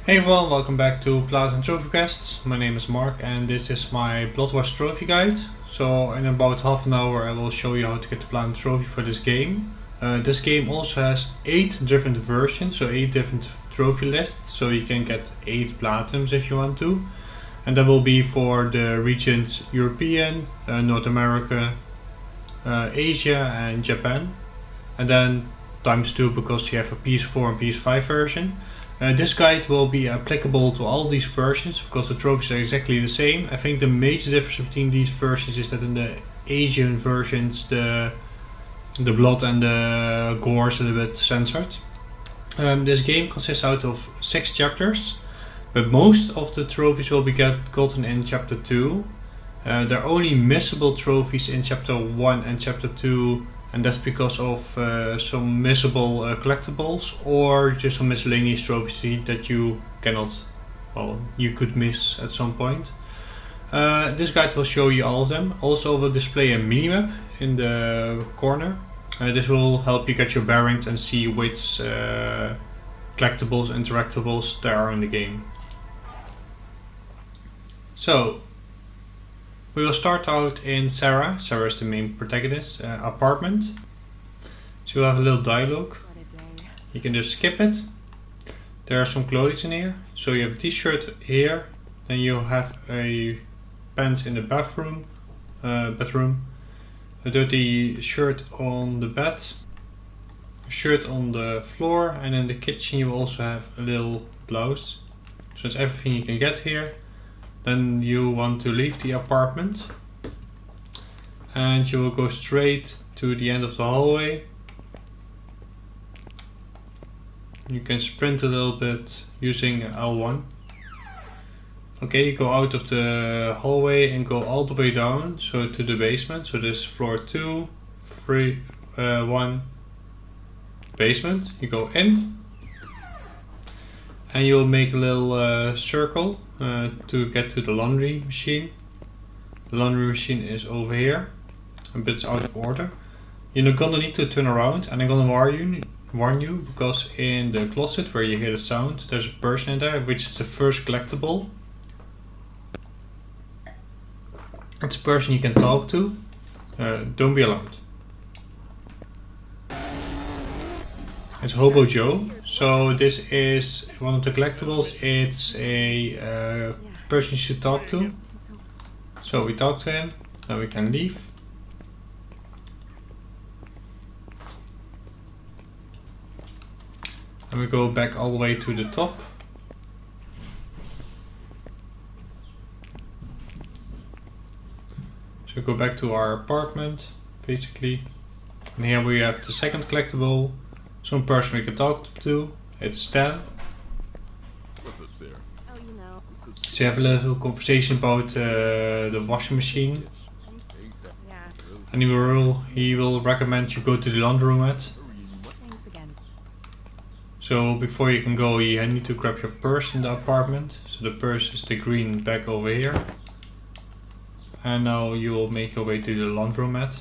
Hey everyone, welcome back to Platinum Trophy Quests. My name is Mark and this is my Bloodwash trophy guide. So in about half an hour I will show you how to get the Platinum Trophy for this game. This game also has 8 different versions, so 8 different trophy lists, so you can get 8 Platinums if you want to. And that will be for the regions European, North America, Asia and Japan. And then times 2 because you have a PS4 and PS5 version. This guide will be applicable to all these versions because the trophies are exactly the same. I think the major difference between these versions is that in the Asian versions the blood and the gore is a little bit censored. This game consists out of 6 chapters, but most of the trophies will be gotten in chapter 2. There are only missable trophies in chapter 1 and chapter 2, and that's because of some missable collectables or just some miscellaneous trophies that you cannot, well, you could miss at some point. This guide will show you all of them. Also will display a minimap in the corner. This will help you get your bearings and see which collectables and interactables there are in the game. So we will start out in Sarah. Sarah is the main protagonist apartment. So you'll have a little dialogue. You can just skip it. There are some clothes in here. So you have a t-shirt here. Then you have a pants in the bedroom, a dirty shirt on the bed, a shirt on the floor, and in the kitchen you also have a little blouse. So it's everything you can get here. Then you want to leave the apartment and you will go straight to the end of the hallway. You can sprint a little bit using L1. Okay, you go out of the hallway and go all the way down, so to the basement. So this is floor 2, 3, 1, basement. You go in and you'll make a little circle to get to the laundry machine. The laundry machine is over here, but it's out of order. You're gonna need to turn around, and I'm gonna warn you because in the closet where you hear the sound, there's a person in there, which is the first collectible. It's a person you can talk to. Don't be alarmed. It's Hobo Jo. So this is one of the collectibles. It's a person you should talk to. So we talk to him, then we can leave. And we go back all the way to the top. So we go back to our apartment, basically. And here we have the second collectible. Some person we can talk to. It's Stan. What's up, Sarah? Oh, you know. So you have a little conversation about the washing machine. Yeah. And he will recommend you go to the laundromat. Thanks again. So before you can go, you need to grab your purse in the apartment. So the purse is the green bag over here. And now you will make your way to the laundromat.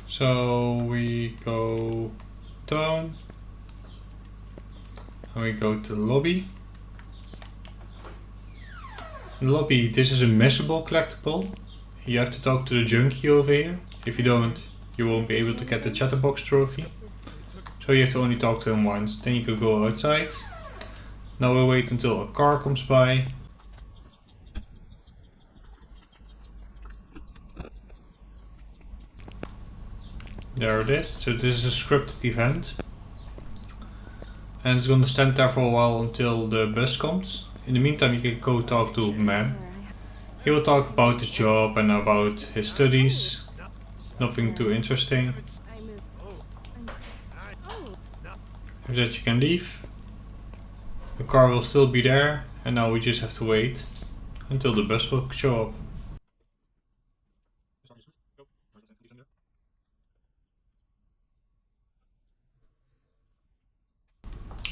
So we go down and we go to the lobby. In the lobby, this is a missable collectible. You have to talk to the Junkie over here. If you don't, you won't be able to get the Chatterbox trophy. So you have to only talk to him once. Then you can go outside. Now we'll wait until a car comes by. There it is. So this is a scripted event. And it's gonna stand there for a while until the bus comes. In the meantime, you can go talk to a man. He will talk about his job and about his studies. Nothing too interesting. After that you can leave. The car will still be there, and now we just have to wait until the bus will show up.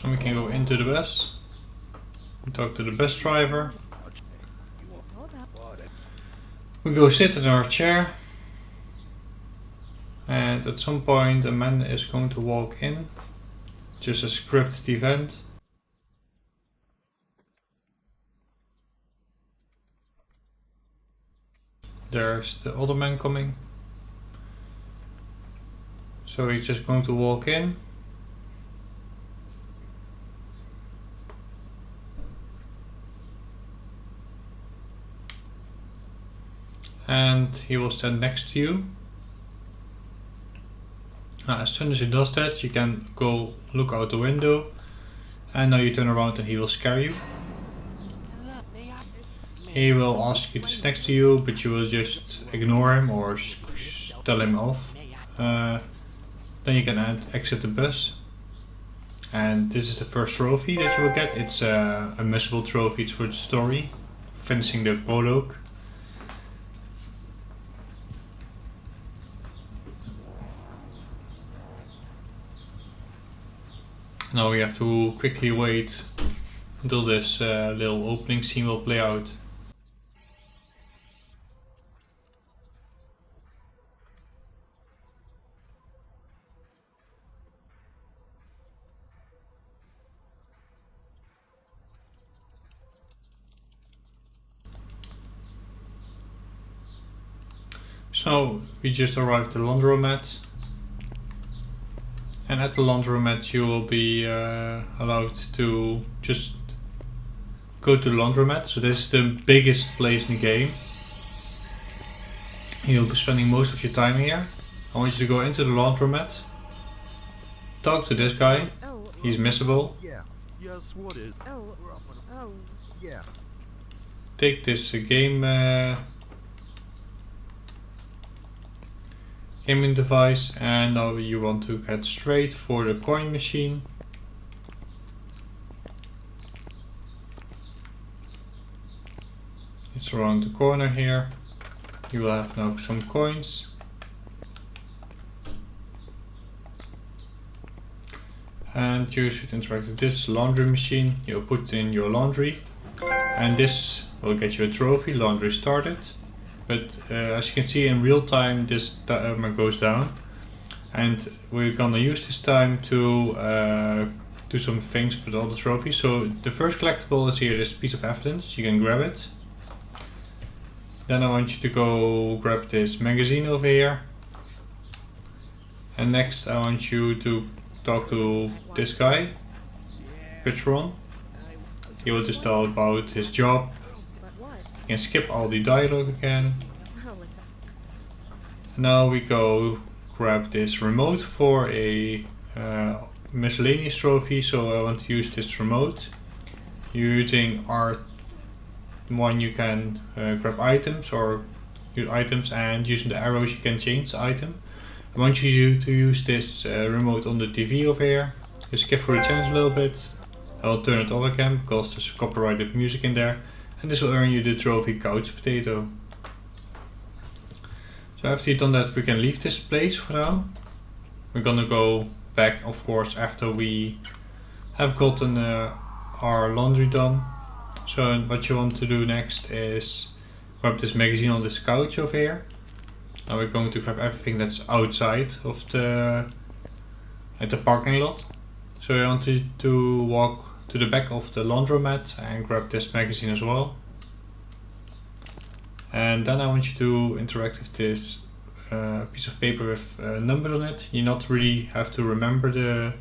And we can go into the bus and talk to the bus driver. We go sit in our chair, and at some point a man is going to walk in, just a scripted event. There's the other man coming. So he's just going to walk in. And he will stand next to you. As soon as he does that, you can go look out the window. And now you turn around and he will scare you. He will ask you to sit next to you, but you will just ignore him or tell him off. Then you can exit the bus. And this is the first trophy that you will get. It's a missable trophy. It's for the story, finishing the prologue. Now we have to quickly wait until this little opening scene will play out. So we just arrived at the laundromat, and at the laundromat you will be allowed to just go to the laundromat. So this is the biggest place in the game. You'll be spending most of your time here. I want you to go into the laundromat, talk to this guy. He's missable. Yeah. Yes, what is? Yeah. Take this gaming device, and now you want to head straight for the coin machine. It's around the corner here. You will have now some coins. And you should interact with this laundry machine. You'll put in your laundry, and this will get you a trophy, laundry started. But as you can see in real time, this timer goes down, and we're gonna use this time to do some things for all the trophies. So the first collectible is here, this piece of evidence. You can grab it. Then I want you to go grab this magazine over here, and next I want you to talk to this guy, Petron. He will just tell about his job. You can skip all the dialogue again. Now we go grab this remote for a miscellaneous trophy. So I want to use this remote. Using R1 you can grab items or use items, and using the arrows you can change the item. I want you to use this remote on the TV over here. Just skip through the channels a little bit. I will turn it off again because there's copyrighted music in there. And this will earn you the trophy couch potato. So after you've done that, we can leave this place for now. We're gonna go back, of course, after we have gotten our laundry done. So what you want to do next is grab this magazine on this couch over here. Now we're going to grab everything that's outside of the parking lot. So I want you to walk to the back of the laundromat and grab this magazine as well. And then I want you to interact with this piece of paper with numbers on it. You not really have to remember the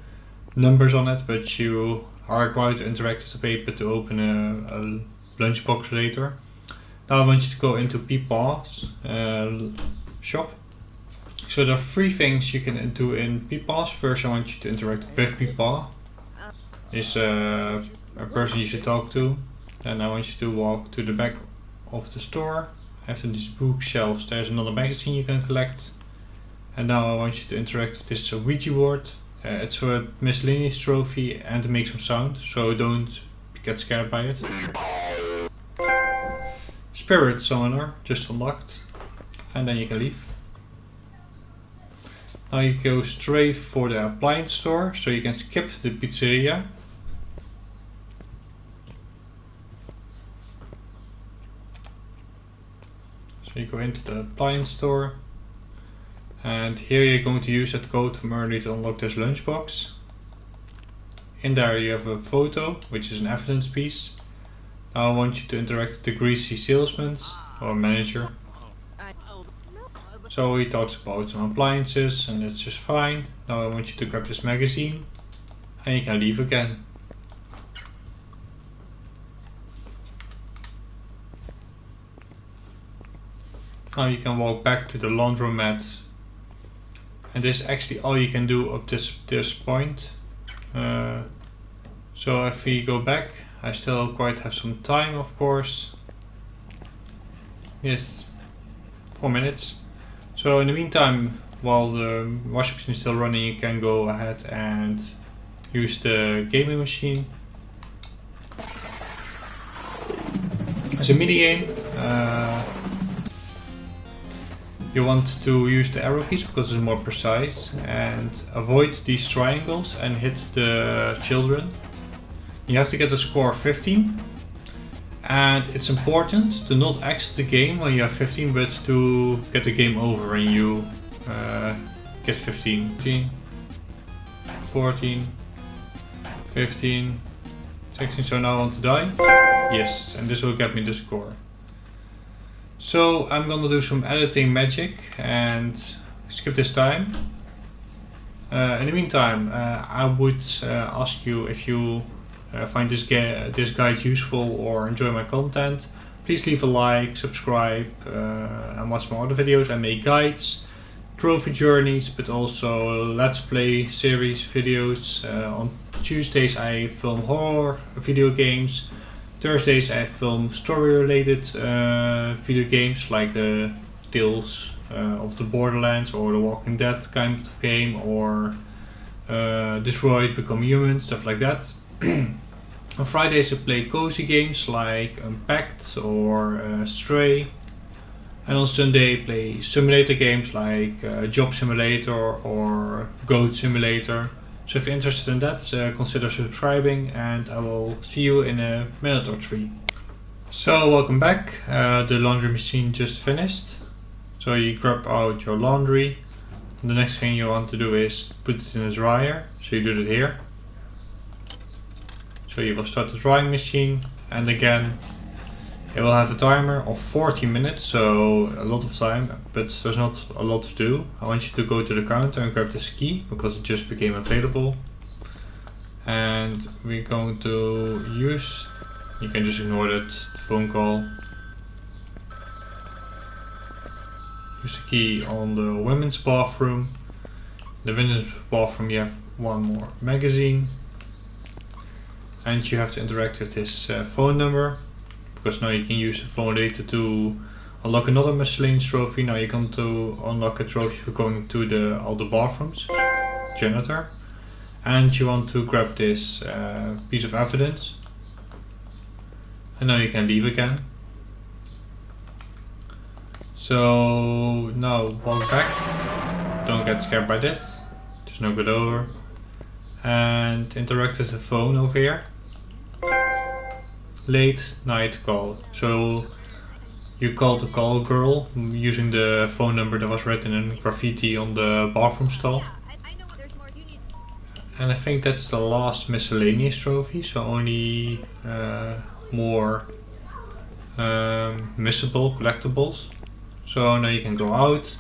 numbers on it, but you are required to interact with the paper to open a lunchbox later. Now I want you to go into peepaw's shop. So there are three things you can do in peepaw's. First I want you to interact with peepaw. Is a person you should talk to. Then I want you to walk to the back of the store. After these bookshelves there's another magazine you can collect. And now I want you to interact with this Ouija board. It's a miscellaneous trophy and to make some sound, so don't get scared by it. Spirit Summoner, just unlocked. And then you can leave. Now you go straight for the appliance store, so you can skip the pizzeria. So You go into the appliance store, and here you're going to use that code from earlier to unlock this lunchbox. In there you have a photo, which is an evidence piece. Now I want you to interact with the greasy salesman or manager. So he talks about some appliances and that's just fine. Now I want you to grab this magazine and you can leave again. Now you can walk back to the laundromat, and this is actually all you can do up this point. So if we go back, I still quite have some time, of course. Yes, 4 minutes. So in the meantime, while the washing machine is still running, you can go ahead and use the gaming machine as a mini game. You want to use the arrow keys because it's more precise, and avoid these triangles and hit the children. You have to get a score of 15, and it's important to not exit the game when you have 15, but to get the game over when you get 15. 15, 14, 15, 16, so now I want to die. Yes, and this will get me the score. So I'm gonna do some editing magic and skip this time. In the meantime, I would ask you, if you find this guide useful or enjoy my content, please leave a like, subscribe, and watch my other videos. I make guides, trophy journeys, but also let's play series videos. On Tuesdays I film horror video games. Thursdays I film story related video games like the Tales of the Borderlands or the Walking Dead kind of game, or Destroyed Become Human, stuff like that. On Fridays I play cozy games like Unpacked or Stray, and on Sunday I play simulator games like Job Simulator or Goat Simulator. So if you're interested in that, consider subscribing, and I will see you in a minute or 3. So welcome back. The laundry machine just finished. So you grab out your laundry, and the next thing you want to do is put it in a dryer. So you do it here. So you will start the drying machine, and again it will have a timer of 40 minutes, so a lot of time, but there's not a lot to do. I want you to go to the counter and grab this key because it just became available. And we're going to use, you can just ignore that phone call. Use the key on the women's bathroom. The women's bathroom you have one more magazine. And you have to interact with this phone number, because now you can use the phone data to unlock another miscellaneous trophy. Now you're going to unlock a trophy for going to all the bathrooms, janitor. And you want to grab this piece of evidence. And now you can leave again. So now walk back. Don't get scared by this. Just knock it over. And interact with the phone over here. Late night call. So you call the call girl using the phone number that was written in graffiti on the bathroom stall. And I think that's the last miscellaneous trophy, so only more missable collectables. So now you can go out,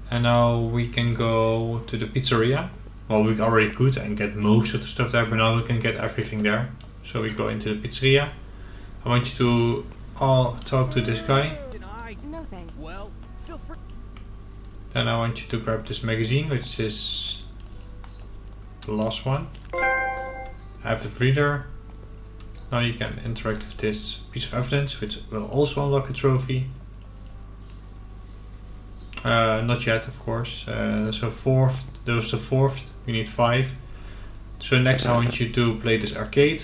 and now we can go to the pizzeria. Well, we already could and get most of the stuff there, but now we can get everything there. So we go into the pizzeria. I want you to all talk to this guy. No thanks. Well, feel free. Then I want you to grab this magazine, which is the last one. Avid reader. Now you can interact with this piece of evidence, which will also unlock a trophy. Not yet, of course. So fourth, there's the fourth. We need 5. So next I want you to play this arcade.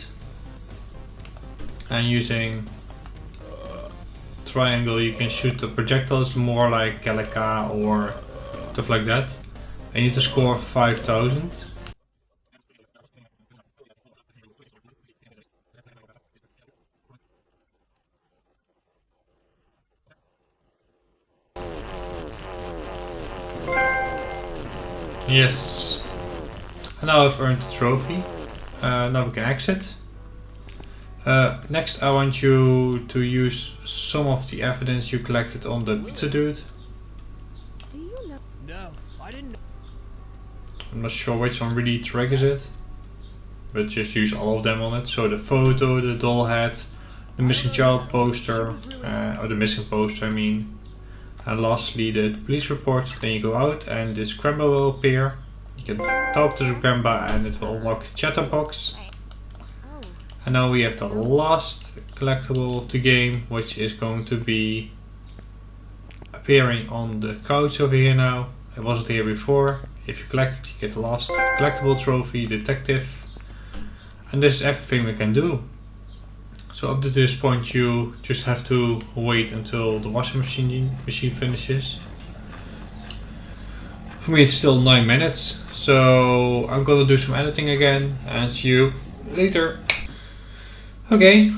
And using triangle you can shoot the projectiles, more like Calica or stuff like that. I need to score 5000. Yes. And now I've earned the trophy. Now we can exit. Next I want you to use some of the evidence you collected on the pizza dude. Do you know? No, I didn't know. I'm not sure which one really triggers it, but just use all of them on it. So the photo, the doll head, the missing child poster, or the missing poster I mean. And lastly the police report. Then you go out and this grandma will appear. You can talk to the grandma and it will unlock Chatterbox. Oh, And now we have the last collectible of the game, which is going to be appearing on the couch over here now. It wasn't here before. If you collect it, you get the last collectible trophy, detective. And this is everything we can do. So up to this point you just have to wait until the washing machine finishes. For me it's still 9 minutes, so I'm gonna do some editing again and see you later. Okay,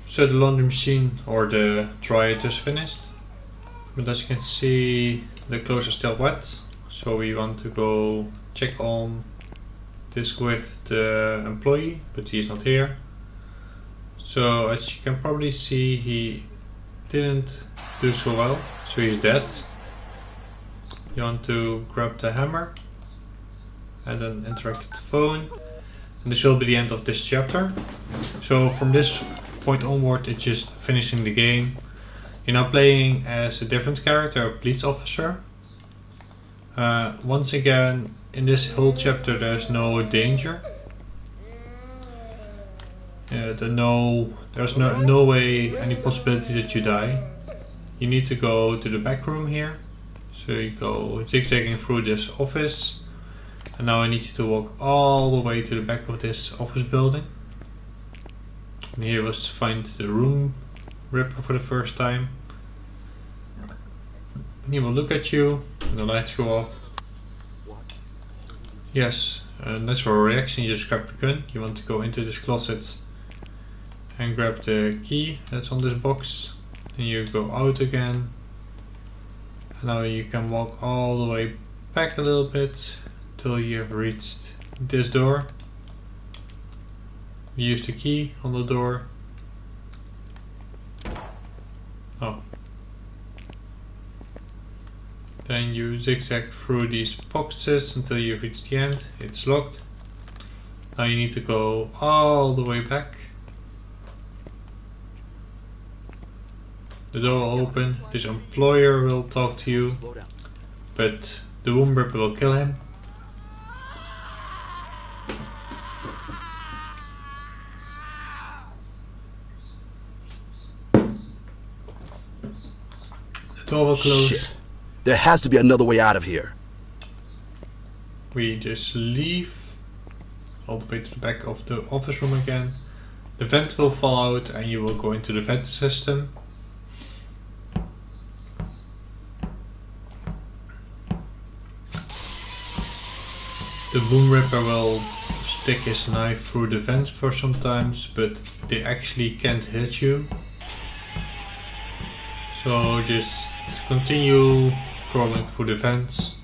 so the laundry machine or the dryer just finished. But as you can see the clothes are still wet, so we want to go check on this with the employee, but he is not here. So as you can probably see he didn't do so well, so he's dead. You want to grab the hammer and then interact with the phone. And this will be the end of this chapter. So from this point onward it's just finishing the game. You're now playing as a different character, a police officer. Once again, in this whole chapter there's no danger. There's no way, any possibility that you die. You need to go to the back room here. So you go zigzagging through this office. And now I need you to walk all the way to the back of this office building. And here was to find the room ripper for the first time. He will look at you and the lights go off. Yes, natural reaction, you just grab the gun. You want to go into this closet and grab the key that's on this box. And you go out again. And now you can walk all the way back a little bit till you have reached this door. You use the key on the door. Oh. Then you zigzag through these boxes until you reach the end. It's locked. Now you need to go all the way back. The door will open. This employer will talk to you, but the womb ripper will kill him. The door will close. Shit. There has to be another way out of here. We just leave all the way to the back of the office room again. The vent will fall out and you will go into the vent system. The boom ripper will stick his knife through the vents for sometimes, but they actually can't hit you. So just continue crawling through the vents.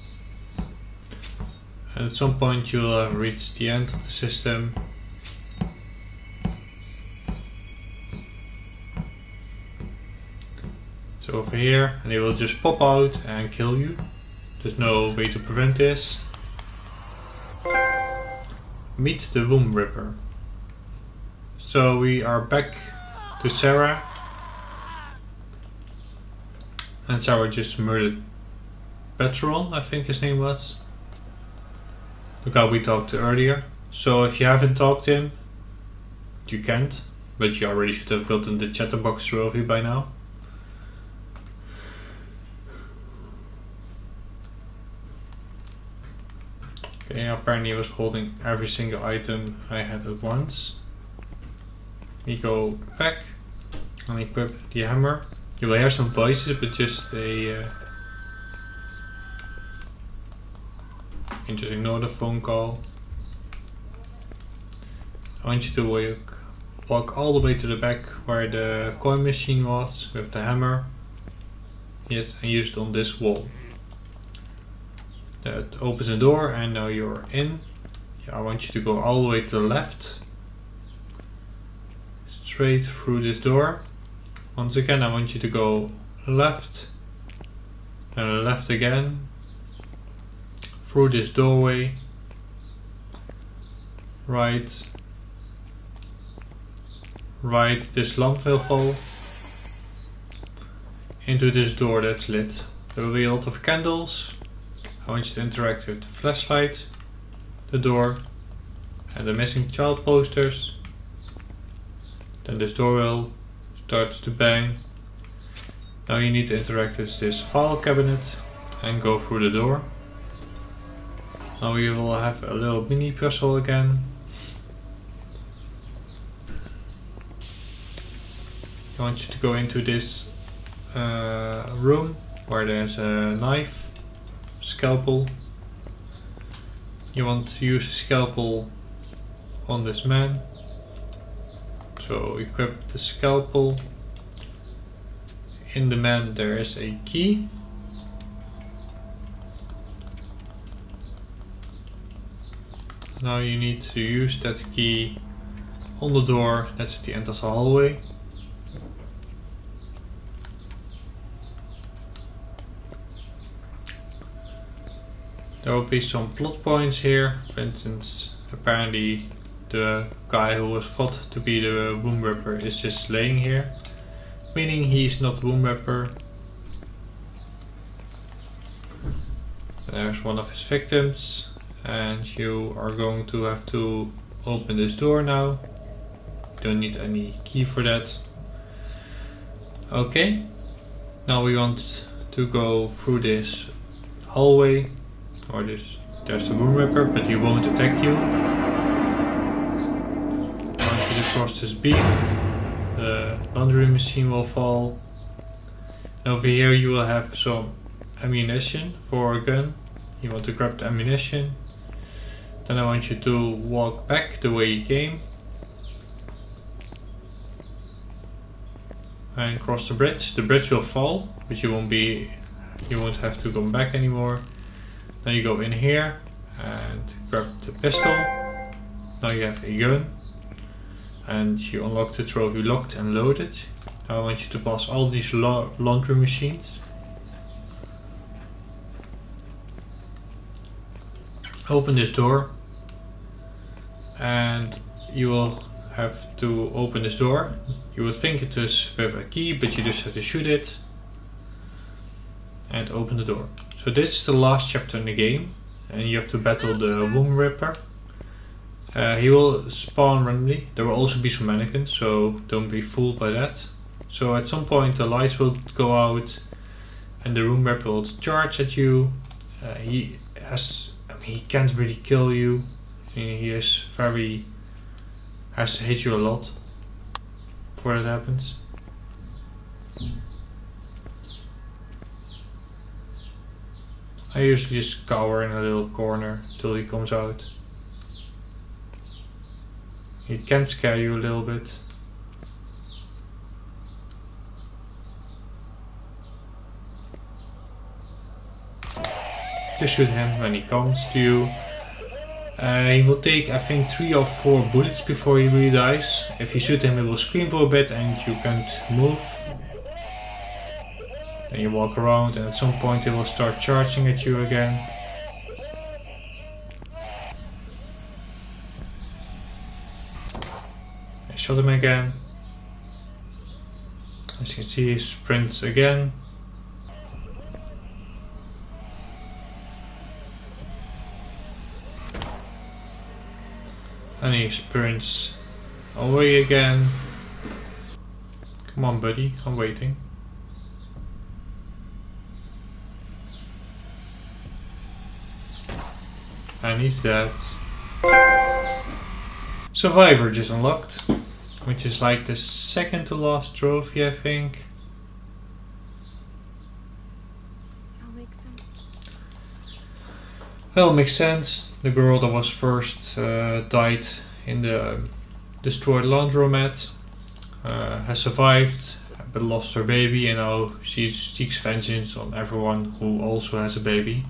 And at some point you'll have reached the end of the system. So over here, and he will just pop out and kill you. There's no way to prevent this. Meet the womb ripper. So we are back to Sarah. And Sarah just murdered Petron, I think his name was. The guy we talked to earlier. So if you haven't talked to him, you can't. But you already should have gotten the Chatterbox trophy by now. Okay, apparently I was holding every single item I had at once. We go back and equip the hammer. You will hear some voices, but just a... you can just ignore the phone call. I want you to walk all the way to the back where the coin machine was with the hammer. Yes, and use it on this wall. That opens the door and now you're in. I want you to go all the way to the left. Straight through this door. Once again I want you to go left and left again. Through this doorway. Right. Right, this lamp will fall. Into this door that's lit. There will be a lot of candles. I want you to interact with the flashlight, the door, and the missing child posters. Then this door will start to bang. Now you need to interact with this file cabinet and go through the door. Now we will have a little mini puzzle again. I want you to go into this room where there's a knife, scalpel. You want to use a scalpel on this man. So equip the scalpel. In the man there is a key. Now you need to use that key on the door that's at the end of the hallway. There will be some plot points here. For instance, apparently the guy who was thought to be the womb ripper is just laying here, meaning he's not womb ripper. There's one of his victims, and you are going to have to open this door now. Don't need any key for that. Okay, now we want to go through this hallway. Or there's the womb ripper, but he won't attack you. Once you cross this beam, the laundry machine will fall. And over here you will have some ammunition for a gun. You want to grab the ammunition. Then I want you to walk back the way you came. And cross the bridge. The bridge will fall, but you won't have to come back anymore. Then you go in here and grab the pistol. Now you have a gun. And you unlock the trophy locked and loaded. Now I want you to pass all these laundry machines. Open this door. And you will have to open this door. You would think it is with a key, but you just have to shoot it. And open the door. So this is the last chapter in the game, and you have to battle the womb ripper. He will spawn randomly. There will also be some mannequins, so don't be fooled by that. So at some point the lights will go out, and the womb ripper will charge at you. He can't really kill you. He has to hit you a lot before that happens. I usually just cower in a little corner till he comes out. He can scare you a little bit. Just shoot him when he comes to you. He will take, I think, 3 or 4 bullets before he really dies. If you shoot him, he will scream for a bit and you can't move. Then you walk around, and at some point he will start charging at you again. I shot him again. As you can see, he sprints again. And he sprints away again. Come on, buddy, I'm waiting. And he's dead. Survivor just unlocked, which is like the second to last trophy, I think. I'll make some. Well, makes sense. The girl that was first died in the destroyed laundromat has survived but lost her baby, and now she seeks vengeance on everyone who also has a baby.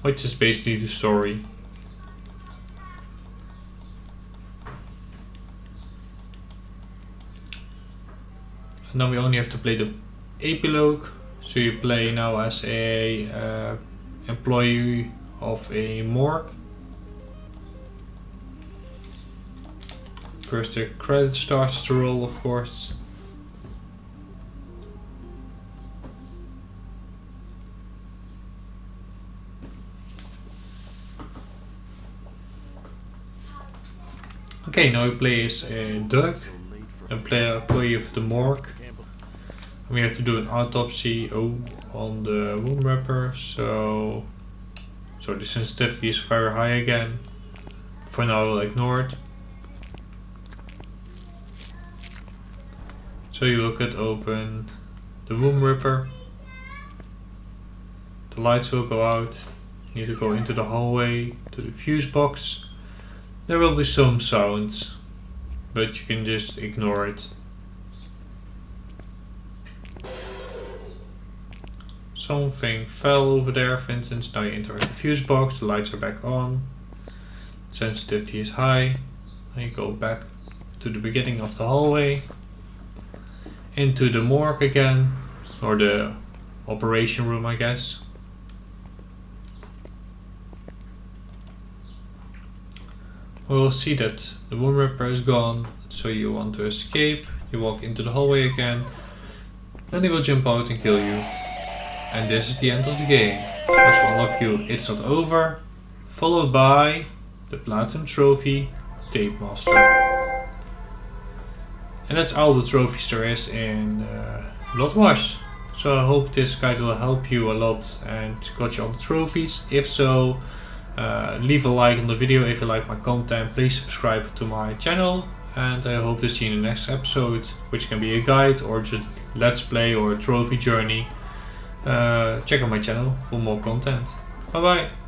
which is basically the story. And then we only have to play the epilogue. So you play now as a employee of a morgue. First the credit starts to roll, of course. Okay, now we play as a Doug, employee of the morgue. We have to do an autopsy on the wound wrapper, so the sensitivity is very high again. For now we'll ignore it. So you will cut open the wound ripper. The lights will go out. You need to go into the hallway to the fuse box. There will be some sounds, but you can just ignore it. Something fell over there, for instance. Now you enter the fuse box, the lights are back on. Sensitivity is high. And you go back to the beginning of the hallway. Into the morgue again, or the operation room, I guess. We will see that the wound ripper is gone, so you want to escape. You walk into the hallway again, then they will jump out and kill you. And this is the end of the game, which will unlock you It's Not Over, followed by the Platinum Trophy Tape Master. And that's all the trophies there is in Bloodwash. So I hope this guide will help you a lot and got you all the trophies. If so, leave a like on the video. If you like my content, please subscribe to my channel. And I hope to see you in the next episode, which can be a guide or just let's play or a trophy journey. Check out my channel for more content. Bye bye.